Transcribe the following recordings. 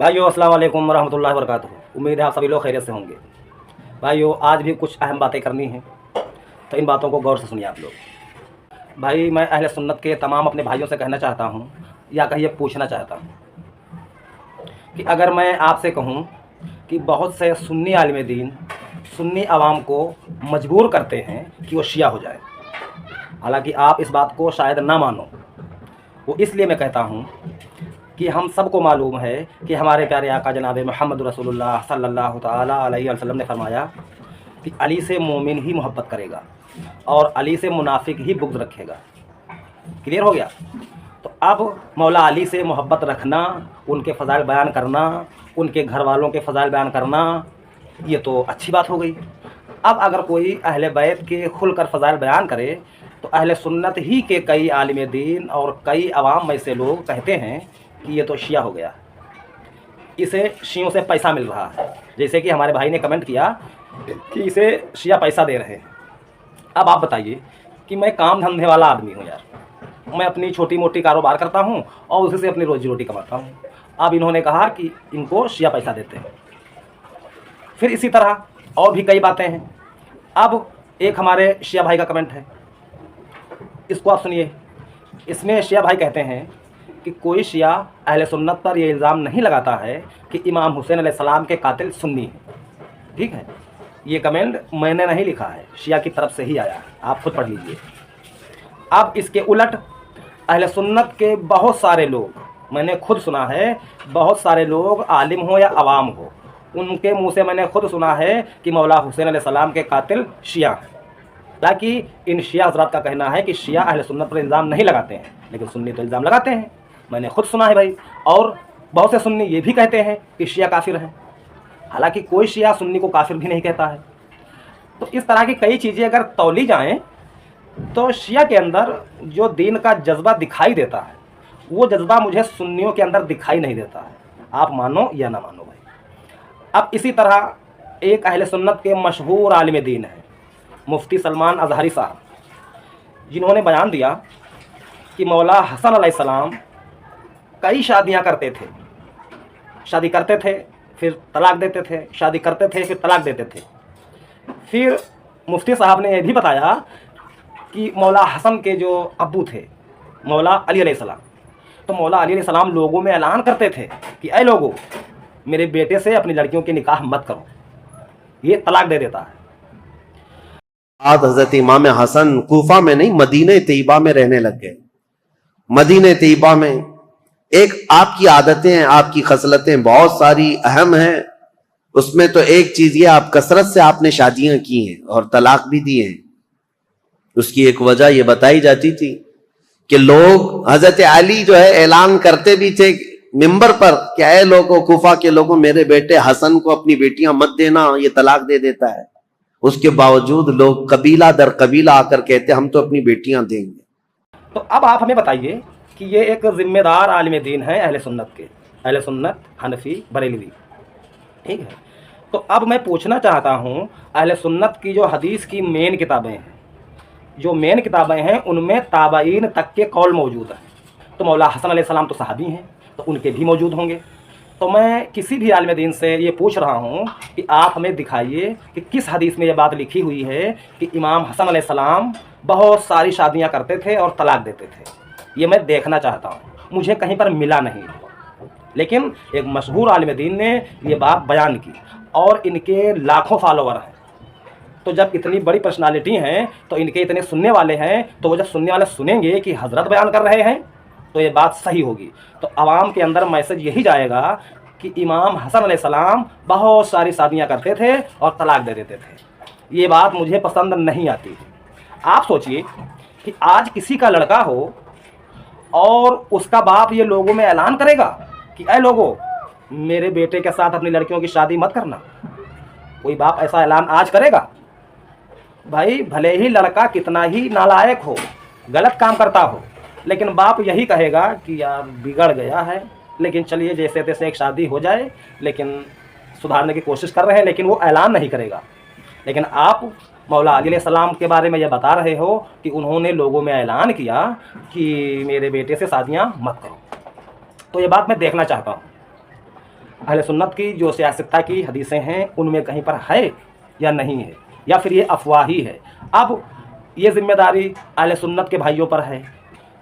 भाइयों अस्सलाम वालेकुम रहमतुल्लाहि व बरकातुहू। उम्मीद है आप सभी लोग खैरियत से होंगे। भाइयों आज भी कुछ अहम बातें करनी हैं, तो इन बातों को गौर से सुनिए आप लोग। भाई मैं अहले सुन्नत के तमाम अपने भाइयों से कहना चाहता हूँ, या कहिए पूछना चाहता हूँ कि अगर मैं आपसे कहूँ कि बहुत से सुन्नी आलिम दीन सुन्नी आवाम को मजबूर करते हैं कि वो शिया हो जाए, हालांकि आप इस बात को शायद ना मानो, वो इसलिए मैं कहता हूँ कि हम सबको मालूम है कि हमारे प्यारे आका जनाब मोहम्मद रसूलुल्लाह सल्लल्लाहु ताला अलैहि वसल्लम ने फरमाया कि अली से मोमिन ही मोहब्बत करेगा और अली से मुनाफिक ही बुग़्ज़ रखेगा। क्लियर हो गया? तो अब मौला अली से मोहब्बत रखना, उनके फ़ज़ाइल बयान करना, उनके घर वालों के फ़ज़ाइल बयान करना, ये तो अच्छी बात हो गई। अब अगर कोई अहले बैत के खुलकर फ़ज़ाइल बयान करे तो अहले सुन्नत ही के कई आलिम दीन और कई अवाम में से लोग कहते हैं कि ये तो शिया हो गया, इसे शियों से पैसा मिल रहा है। जैसे कि हमारे भाई ने कमेंट किया कि इसे शिया पैसा दे रहे हैं। अब आप बताइए कि मैं काम धंधे वाला आदमी हूँ यार, मैं अपनी छोटी मोटी कारोबार करता हूँ और उसी से अपनी रोजी रोटी कमाता हूँ। अब इन्होंने कहा कि इनको शिया पैसा देते हैं। फिर इसी तरह और भी कई बातें हैं। अब एक हमारे शिया भाई का कमेंट है, इसको आप सुनिए। इसमें शिया भाई कहते हैं कि कोई शिया अहले सुन्नत पर यह इल्ज़ाम नहीं लगाता है कि इमाम हुसैन अलैहिस्सलाम के कातिल सुन्नी हैं। ठीक है, ये कमेंट मैंने नहीं लिखा है, शिया की तरफ से ही आया है, आप खुद पढ़ लीजिए। अब इसके उलट अहले सुन्नत के बहुत सारे लोग, मैंने खुद सुना है, बहुत सारे लोग आलिम हो या अवाम हो, उनके मुँह से मैंने खुद सुना है कि मौला हुसैन अलैहिस्सलाम के कातिल शिया हैं। ताकि इन शिया हज़रात का कहना है कि शिया अहले सुन्नत पर इल्ज़ाम नहीं लगाते हैं, लेकिन सुन्नी तो इल्ज़ाम लगाते हैं। मैंने खुद सुना है भाई। और बहुत से सुन्नी ये भी कहते हैं कि शिया काफिर हैं, हालांकि कोई शिया सुन्नी को काफिर भी नहीं कहता है। तो इस तरह की कई चीज़ें अगर तौली जाएं तो शिया के अंदर जो दीन का जज्बा दिखाई देता है, वो जज्बा मुझे सुन्नियों के अंदर दिखाई नहीं देता है। आप मानो या ना मानो भाई। अब इसी तरह एक अहले सुन्नत के मशहूर आलिम दीन हैं मुफ्ती सलमान अज़हरी साहब, जिन्होंने बयान दिया कि मौला हसन अलैहिस्सलाम कई शादियां करते थे, शादी करते थे फिर तलाक देते थे, शादी करते थे फिर तलाक देते थे। फिर मुफ्ती साहब ने यह भी बताया कि मौला हसन के जो अब्बू थे मौला अली अलैहिस्सलाम, तो मौला अली अलैहिस्सलाम लोगों में ऐलान करते थे कि ऐ लोगों, मेरे बेटे से अपनी लड़कियों के निकाह मत करो, ये तलाक दे देता है। आज हजरत इमाम हसन कूफा में नहीं मदीने तैयबा में रहने लग गए। मदीने तैयबा में एक आपकी आदतें हैं, आपकी खसलतें बहुत सारी अहम हैं। उसमें तो एक चीज ये, आप कसरत से आपने शादियां की हैं और तलाक भी दिए हैं। उसकी एक वजह ये बताई जाती थी कि लोग हजरत अली जो है ऐलान करते भी थे मिंबर पर, क्या है लोगों, कूफा के लोगों, मेरे बेटे हसन को अपनी बेटियां मत देना, ये तलाक दे देता है। उसके बावजूद लोग कबीला दर कबीला आकर कहते हम तो अपनी बेटियां देंगे। तो अब आप हमें बताइए कि ये एक ज़िम्मेदार आलिम दीन है अहले सुन्नत के, अहले सुन्नत हनफी बरेलवी, ठीक है। तो अब मैं पूछना चाहता हूँ, अहले सुन्नत की जो हदीस की मेन किताबें हैं, जो मेन किताबें हैं उनमें ताबईन तक के कौल मौजूद हैं। तो मौला हसन अलैहिस्सलाम तो सहाबी हैं, तो उनके भी मौजूद होंगे। तो मैं किसी भी आलिम दीन से ये पूछ रहा हूँ कि आप हमें दिखाइए कि किस हदीस में ये बात लिखी हुई है कि इमाम हसन अलैहिस्सलाम बहुत सारी शादियाँ करते थे और तलाक देते थे। ये मैं देखना चाहता हूँ, मुझे कहीं पर मिला नहीं। लेकिन एक मशहूर आलिम दीन ने ये बात बयान की और इनके लाखों फॉलोवर हैं। तो जब इतनी बड़ी पर्सनालिटी हैं, तो इनके इतने सुनने वाले हैं, तो वो जब सुनने वाले सुनेंगे कि हज़रत बयान कर रहे हैं तो ये बात सही होगी। तो आवाम के अंदर मैसेज यही जाएगा कि इमाम हसन अलैहिस्सलाम बहुत सारी शादियाँ करते थे और तलाक दे देते थे। ये बात मुझे पसंद नहीं आती। आप सोचिए कि आज किसी का लड़का हो और उसका बाप ये लोगों में ऐलान करेगा कि ऐ लोगों, मेरे बेटे के साथ अपनी लड़कियों की शादी मत करना। कोई बाप ऐसा ऐलान आज करेगा? भाई भले ही लड़का कितना ही नालायक हो, गलत काम करता हो, लेकिन बाप यही कहेगा कि यार बिगड़ गया है, लेकिन चलिए जैसे तैसे एक शादी हो जाए, लेकिन सुधारने की कोशिश कर रहे हैं, लेकिन वो ऐलान नहीं करेगा। लेकिन आप मौला अली अलैहिस्सलाम के बारे में यह बता रहे हो कि उन्होंने लोगों में ऐलान किया कि मेरे बेटे से शादियां मत करो। तो ये बात मैं देखना चाहता हूँ। अहले सुन्नत की जो सियासत की हदीसें हैं उनमें कहीं पर है या नहीं है, या फिर ये अफवाह ही है। अब ये ज़िम्मेदारी अहले सुन्नत के भाइयों पर है।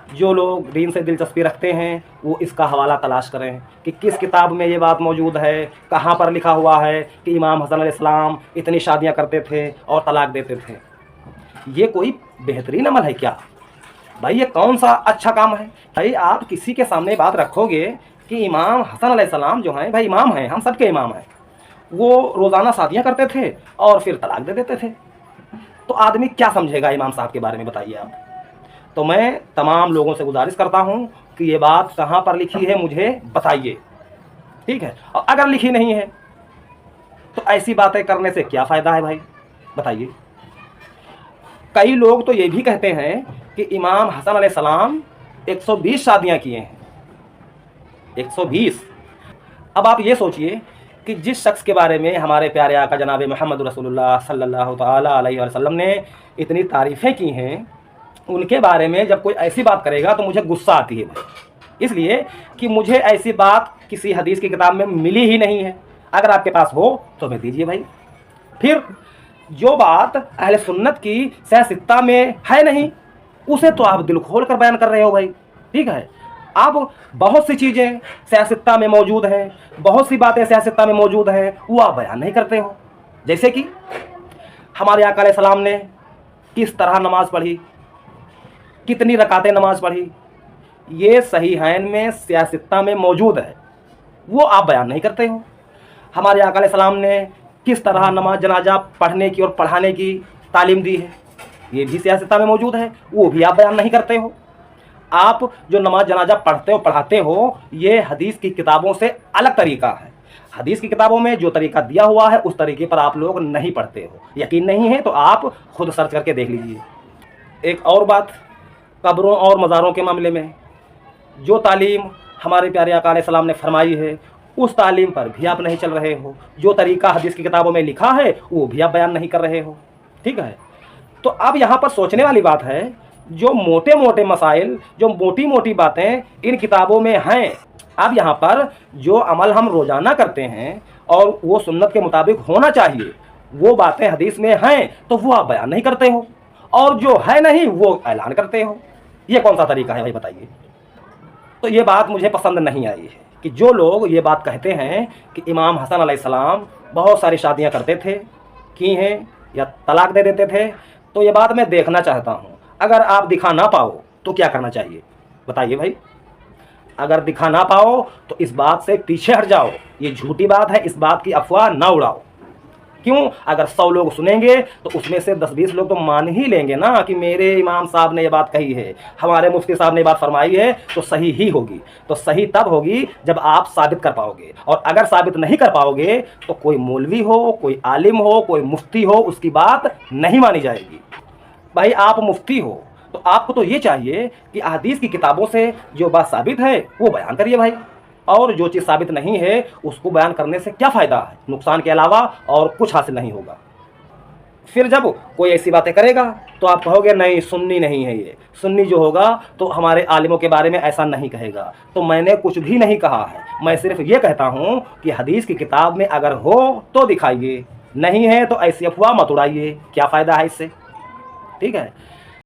जो लोग दीन से दिलचस्पी रखते हैं वो इसका हवाला तलाश करें कि किस किताब में ये बात मौजूद है, कहाँ पर लिखा हुआ है कि इमाम हसन अलैहिस्सलाम इतनी शादियाँ करते थे और तलाक देते थे। ये कोई बेहतरीन अमल है क्या भाई? ये कौन सा अच्छा काम है भाई? आप किसी के सामने बात रखोगे कि इमाम हसन अलैहिस्सलाम जो हैं भाई, इमाम हैं, हम सबके इमाम हैं, वो रोज़ाना शादियाँ करते थे और फिर तलाक दे देते थे, तो आदमी क्या समझेगा इमाम साहब के बारे में, बताइए आप। तो मैं तमाम लोगों से गुजारिश करता हूँ कि ये बात कहाँ पर लिखी है मुझे बताइए, ठीक है। और अगर लिखी नहीं है तो ऐसी बातें करने से क्या फ़ायदा है भाई, बताइए। कई लोग तो ये भी कहते हैं कि इमाम हसन अलैहिस्सलाम 120 शादियाँ किए हैं, 120। अब आप ये सोचिए कि जिस शख्स के बारे में हमारे प्यारे आका जनाब मोहम्मद रसूलुल्लाह सल्लल्लाहु ताला अलैहि वसल्लम ने इतनी तारीफ़ें की हैं, उनके बारे में जब कोई ऐसी बात करेगा तो मुझे गुस्सा आती है भाई, इसलिए कि मुझे ऐसी बात किसी हदीस की किताब में मिली ही नहीं है। अगर आपके पास हो तो मैं दीजिए भाई। फिर जो बात अहले सुन्नत की सियासत में है नहीं, उसे तो आप दिल खोल कर बयान कर रहे हो भाई, ठीक है। अब बहुत सी चीज़ें सियासत में मौजूद हैं, बहुत सी बातें सियासत में मौजूद हैं, वो आप बयान नहीं करते हो। जैसे कि हमारे आका अलैहिस्सलाम ने किस तरह नमाज पढ़ी, कितनी रकातें नमाज पढ़ी, ये सहीहैन में सियासत में मौजूद है, वो आप बयान नहीं करते हो। हमारे आका अलैहिस्सलाम ने किस तरह नमाज जनाजा पढ़ने की और पढ़ाने की तालीम दी है, ये भी सियासत में मौजूद है, वो भी आप बयान नहीं करते हो। आप जो नमाज जनाजा पढ़ते हो पढ़ाते हो, ये हदीस की किताबों से अलग तरीका है। हदीस की किताबों में जो तरीका दिया हुआ है उस तरीके पर आप लोग नहीं पढ़ते हो। यकीन नहीं है तो आप खुद सर्च करके देख लीजिए। एक और बात, कब्रों और मज़ारों के मामले में जो तालीम हमारे प्यारे आका अलैहिस्सलाम ने फरमाई है, उस तालीम पर भी आप नहीं चल रहे हो। जो तरीका हदीस की किताबों में लिखा है वो भी आप बयान नहीं कर रहे हो, ठीक है। तो अब यहाँ पर सोचने वाली बात है, जो मोटे मोटे मसाइल, जो मोटी मोटी बातें इन किताबों में हैं, अब यहाँ पर जो अमल हम रोज़ाना करते हैं और वो सुन्नत के मुताबिक होना चाहिए, वो बातें हदीस में हैं तो वो आप बयान नहीं करते हो, और जो है नहीं वो ऐलान करते हो। ये कौन सा तरीका है भाई, बताइए। तो ये बात मुझे पसंद नहीं आई है कि जो लोग ये बात कहते हैं कि इमाम हसन अलैहिस्सलाम बहुत सारी शादियां करते थे, की हैं, या तलाक दे देते थे, तो ये बात मैं देखना चाहता हूँ। अगर आप दिखा ना पाओ तो क्या करना चाहिए, बताइए भाई। अगर दिखा ना पाओ तो इस बात से पीछे हट जाओ, ये झूठी बात है, इस बात की अफवाह ना उड़ाओ। क्यों? अगर 100 लोग सुनेंगे तो उसमें से 10-20 लोग तो मान ही लेंगे ना कि मेरे इमाम साहब ने ये बात कही है, हमारे मुफ्ती साहब ने ये बात फरमाई है, तो सही ही होगी। तो सही तब होगी जब आप साबित कर पाओगे, और अगर साबित नहीं कर पाओगे तो कोई मौलवी हो, कोई आलिम हो, कोई मुफ्ती हो, उसकी बात नहीं मानी जाएगी। भाई आप मुफ्ती हो तो आपको तो ये चाहिए कि हदीस की किताबों से जो बात साबित है वो बयान करिए भाई, और जो चीज़ साबित नहीं है उसको बयान करने से क्या फ़ायदा है, नुकसान के अलावा और कुछ हासिल नहीं होगा। फिर जब कोई ऐसी बातें करेगा तो आप कहोगे नहीं सुन्नी नहीं है, ये सुन्नी जो होगा तो हमारे आलिमों के बारे में ऐसा नहीं कहेगा। तो मैंने कुछ भी नहीं कहा है, मैं सिर्फ ये कहता हूँ कि हदीस की किताब में अगर हो तो दिखाइए, नहीं है तो ऐसी अफवाह मत उड़ाइए, क्या फ़ायदा है इससे, ठीक है।